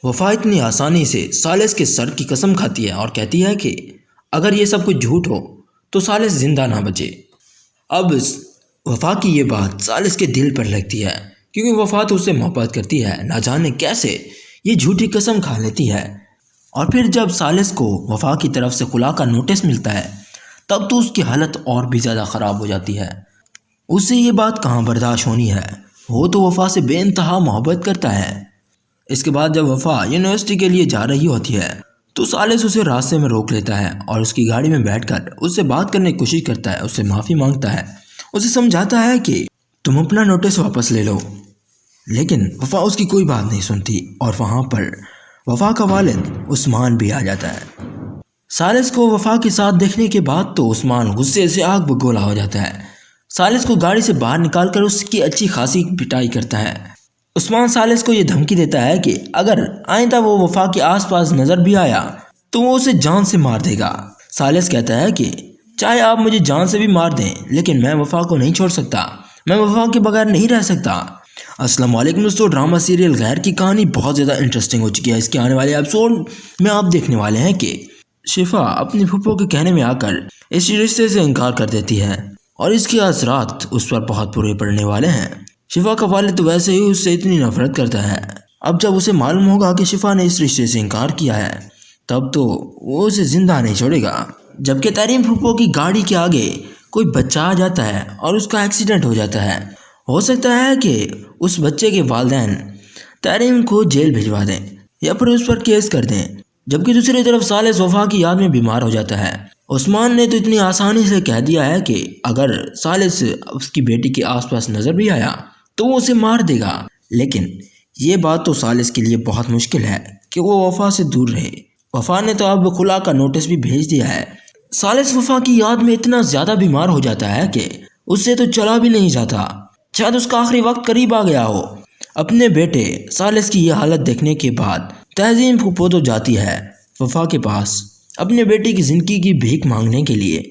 وفا اتنی آسانی سے سالس کے سر کی قسم کھاتی ہے اور کہتی ہے کہ اگر یہ سب کچھ جھوٹ ہو تو سالس زندہ نہ بچے۔ اب وفا کی یہ بات سالس کے دل پر لگتی ہے کیونکہ وفا تو اس سے محبت کرتی ہے، نہ جانے کیسے یہ جھوٹی قسم کھا لیتی ہے۔ اور پھر جب سالس کو وفا کی طرف سے خلا کا نوٹس ملتا ہے تب تو اس کی حالت اور بھی زیادہ خراب ہو جاتی ہے۔ اس سے یہ بات کہاں برداشت ہونی ہے، وہ تو وفا سے بے انتہا محبت کرتا ہے۔ اس کے بعد جب وفا یونیورسٹی کے لیے جا رہی ہوتی ہے تو سالس اسے راستے میں روک لیتا ہے اور اس کی گاڑی میں بیٹھ کر اس سے بات کرنے کی کوشش کرتا ہے، اس سے معافی مانگتا ہے، اسے سمجھاتا ہے کہ تم اپنا نوٹس واپس لے لو، لیکن وفا اس کی کوئی بات نہیں سنتی اور وہاں پر وفا کا والد عثمان بھی آ جاتا ہے۔ سالس کو وفا کے ساتھ دیکھنے کے بعد تو عثمان غصے سے آگ بگولا ہو جاتا ہے، سالس کو گاڑی سے باہر نکال کر اس کی اچھی خاصی پٹائی کرتا ہے۔ عثمان سالس کو یہ دھمکی دیتا ہے کہ اگر آئندہ وہ وفا کے آس پاس نظر بھی آیا تو وہ اسے جان سے مار دے گا۔ سالس کہتا ہے کہ چاہے آپ مجھے جان سے بھی مار دیں لیکن میں وفا کو نہیں چھوڑ سکتا، میں وفا کے بغیر نہیں رہ سکتا۔ السلام علیکم دوستو، ڈرامہ سیریل غیر کی کہانی بہت زیادہ انٹرسٹنگ ہو چکی ہے۔ اس کے آنے والے ایپیسوڈ میں آپ دیکھنے والے ہیں کہ شفا اپنی پھپھو کے کہنے میں آ کر اس رشتے سے انکار کر دیتی ہے اور اس کے اثرات اس پر بہت برے پڑنے والے ہیں۔ شفا کا والد تو ویسے ہی اس سے اتنی نفرت کرتا ہے، اب جب اسے معلوم ہوگا کہ شفا نے اس رشتے سے انکار کیا ہے تب تو وہ اسے زندہ نہیں چھوڑے گا۔ جبکہ تریم پھپھو کی گاڑی کے آگے کوئی بچہ آ جاتا ہے اور اس کا ایکسیڈنٹ ہو جاتا ہے، ہو سکتا ہے کہ اس بچے کے والدین تریم کو جیل بھجوا دیں یا پھر اس پر کیس کر دیں۔ جبکہ دوسری طرف سالس وفا کی یاد میں بیمار ہو جاتا ہے۔ عثمان نے تو اتنی آسانی سے کہہ دیا ہے کہ اگر سالس اس کی بیٹی کے آس پاس نظر بھی آیا تو وہ اسے مار دے گا، لیکن یہ بات تو سالس کے لیے بہت مشکل ہے کہ وہ وفا سے دور رہے۔ وفا نے تو اب خلا کا نوٹس بھی بھیج دیا ہے۔ سالس وفا کی یاد میں اتنا زیادہ بیمار ہو جاتا ہے کہ اس سے تو چلا بھی نہیں جاتا، شاید اس کا آخری وقت قریب آ گیا ہو۔ اپنے بیٹے سالس کی یہ حالت دیکھنے کے بعد تہذیب پھپھو تو جاتی ہے وفا کے پاس اپنے بیٹے کی زندگی کی بھیک مانگنے کے لیے۔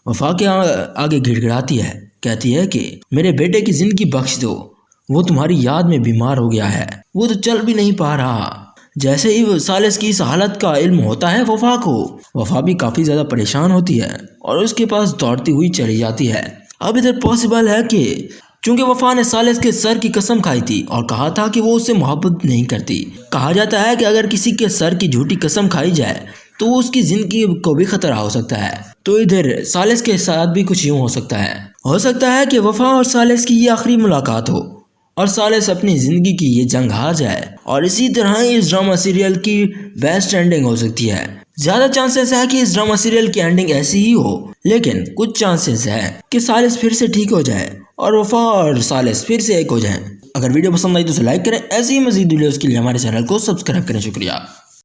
وفا کے آگے گڑ گڑاتی ہے، کہتی ہے کہ میرے بیٹے کی زندگی بخش دو، وہ تمہاری یاد میں بیمار ہو گیا ہے، وہ تو چل بھی نہیں پا رہا۔ جیسے ہی سالس کی اس حالت کا علم ہوتا ہے وفا کو، وفا بھی کافی زیادہ پریشان ہوتی ہے اور اس کے پاس دوڑتی ہوئی چلی جاتی ہے۔ اب ادھر پاسبل ہے کہ چونکہ وفا نے سالس کے سر کی قسم کھائی تھی اور کہا تھا کہ وہ اس سے محبت نہیں کرتی، کہا جاتا ہے کہ اگر کسی کے سر کی جھوٹی قسم کھائی جائے تو اس کی زندگی کو بھی خطرہ ہو سکتا ہے۔ تو ادھر سالس کے ساتھ بھی کچھ یوں ہو سکتا ہے کہ وفا اور سالس کی یہ آخری ملاقات ہو اور سالس اپنی زندگی کی یہ جنگ ہار جائے، اور اسی طرح اس ڈرامہ سیریل کی بیسٹ اینڈنگ ہو سکتی ہے۔ زیادہ چانسز ہے کہ اس ڈرامہ سیریل کی اینڈنگ ایسی ہی ہو، لیکن کچھ چانسز ہے کہ سالس پھر سے ٹھیک ہو جائے اور وفا اور سالس پھر سے ایک ہو جائیں۔ اگر ویڈیو پسند آئی تو اسے لائک کریں، ایسی ہی مزید ویڈیوز کے لیے ہمارے چینل کو سبسکرائب کریں۔ شکریہ۔